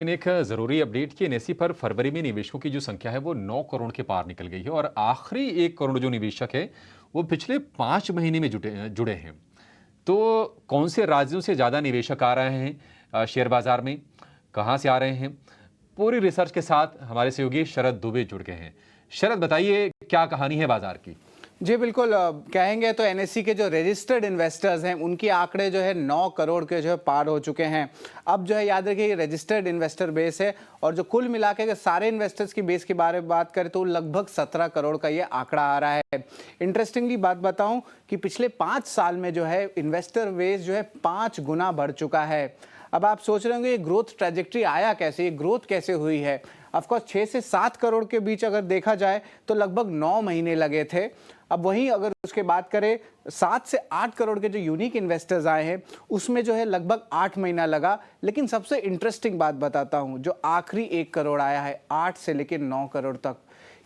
एक ज़रूरी अपडेट कि एनएसई पर फरवरी में निवेशकों की जो संख्या है वो 9 करोड़ के पार निकल गई है और आखिरी 1 करोड़ जो निवेशक है वो पिछले 5 महीने में जुड़े हैं। तो कौन से राज्यों से ज़्यादा निवेशक आ रहे हैं शेयर बाजार में, कहाँ से आ रहे हैं? पूरी रिसर्च के साथ हमारे सहयोगी शरद दुबे जुड़ गए हैं। शरद, बताइए क्या कहानी है बाजार की? जी बिल्कुल, कहेंगे तो एनएसई के जो रजिस्टर्ड इन्वेस्टर्स हैं उनके आंकड़े जो है 9 करोड़ के जो है पार हो चुके हैं। अब जो है याद रखिए ये रजिस्टर्ड इन्वेस्टर बेस है और जो कुल मिला के सारे इन्वेस्टर्स की बेस के बारे में बात करें तो लगभग 17 करोड़ का ये आंकड़ा आ रहा है। इंटरेस्टिंगली बात बताऊं कि पिछले 5 साल में जो है इन्वेस्टर बेस जो है 5 गुना बढ़ चुका है। अब आप सोच रहे होंगे ये ग्रोथ ट्रैजेक्टरी आया कैसे, ये ग्रोथ कैसे हुई है? ऑफकोर्स 6 से 7 करोड़ के बीच अगर देखा जाए तो लगभग 9 महीने लगे थे। अब वहीं अगर उसके बात करें 7 से 8 करोड़ के जो यूनिक इन्वेस्टर्स आए हैं उसमें जो है लगभग 8 महीना लगा। लेकिन सबसे इंटरेस्टिंग बात बताता हूं, जो आखिरी 1 करोड़ आया है 8 से लेकर 9 करोड़ तक,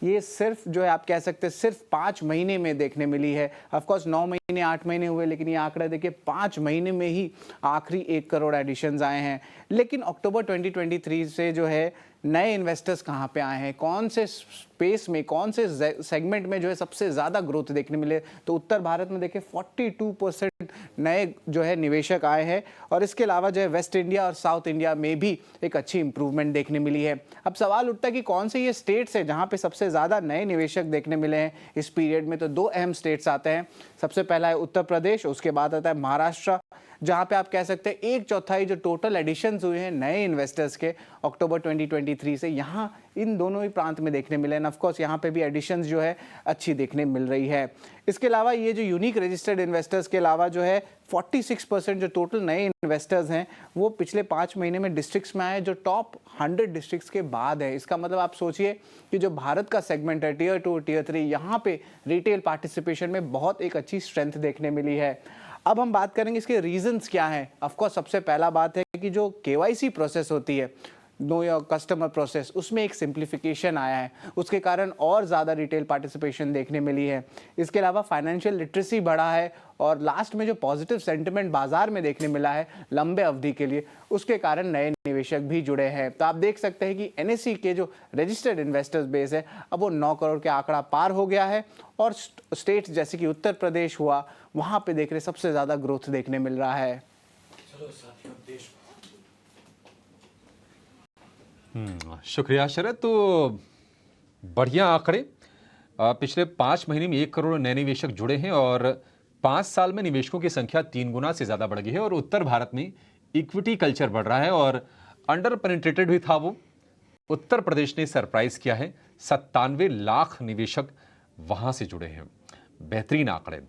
ये सिर्फ जो है आप कह सकते हैं सिर्फ 5 महीने में देखने मिली है। ऑफकोर्स 9 महीने 8 महीने हुए, लेकिन ये आंकड़ा देखिए 5 महीने में ही आखिरी 1 करोड़ एडिशंस आए हैं। लेकिन अक्टूबर 2023 से जो है नए इन्वेस्टर्स कहाँ पे आए हैं, कौन से स्पेस में, कौन से सेगमेंट में जो है सबसे ज़्यादा ग्रोथ देखने मिले, तो उत्तर भारत में देखिए 42% नए जो है निवेशक आए हैं और इसके अलावा जो है वेस्ट इंडिया और साउथ इंडिया में भी एक अच्छी इंप्रूवमेंट देखने मिली है। अब सवाल उठता है कि कौन से ये स्टेट्स है जहाँ पे सबसे ज़्यादा नए निवेशक देखने मिले हैं इस पीरियड में। तो 2 अहम स्टेट्स आते हैं। सबसे पहला है उत्तर प्रदेश, उसके बाद आता है महाराष्ट्र, जहां पे आप कह सकते हैं 1/4 जो टोटल एडिशंस हुए हैं नए इन्वेस्टर्स के अक्टूबर 2023 से, यहां इन दोनों ही प्रांत में देखने मिले हैं। ऑफ कोर्स यहां पे भी एडिशंस जो है अच्छी देखने मिल रही है। इसके अलावा ये जो यूनिक रजिस्टर्ड इन्वेस्टर्स के अलावा जो है 46% जो टोटल नए इन्वेस्टर्स हैं वो पिछले 5 महीने में डिस्ट्रिक्ट्स में आए जो टॉप 100 डिस्ट्रिक्ट्स के बाद है। इसका मतलब आप सोचिए कि जो भारत का सेगमेंट है टियर 2 टियर 3, यहाँ पे रिटेल पार्टिसिपेशन में बहुत एक अच्छी स्ट्रेंथ देखने मिली है। अब हम बात करेंगे इसके रीजंस क्या हैं। ऑफ कोर्स सबसे पहला बात है कि जो केवाईसी प्रोसेस होती है, नो योर कस्टमर प्रोसेस, उसमें एक सिंप्लीफिकेशन आया है, उसके कारण और ज़्यादा रिटेल पार्टिसिपेशन देखने मिली है। इसके अलावा फाइनेंशियल लिटरेसी बढ़ा है और लास्ट में जो पॉजिटिव सेंटिमेंट बाजार में देखने मिला है लंबे अवधि के लिए, उसके कारण नए निवेशक भी जुड़े हैं। तो आप देख सकते हैं कि एनएसई के जो रजिस्टर्ड इन्वेस्टर्स बेस है अब वो 9 करोड़ के आंकड़ा पार हो गया है और स्टेट्स जैसे कि उत्तर प्रदेश हुआ, वहाँ पे देख रहे सबसे ज़्यादा ग्रोथ देखने मिल रहा है। शुक्रिया शरद। तो बढ़िया आंकड़े। पिछले 5 महीने में 1 करोड़ नए निवेशक जुड़े हैं और 5 साल में निवेशकों की संख्या 3 गुना से ज्यादा बढ़ गई है और उत्तर भारत में इक्विटी कल्चर बढ़ रहा है और अंडर पेनिट्रेटेड भी था वो। उत्तर प्रदेश ने सरप्राइज किया है, 97 लाख निवेशक वहां से जुड़े हैं। बेहतरीन आंकड़े।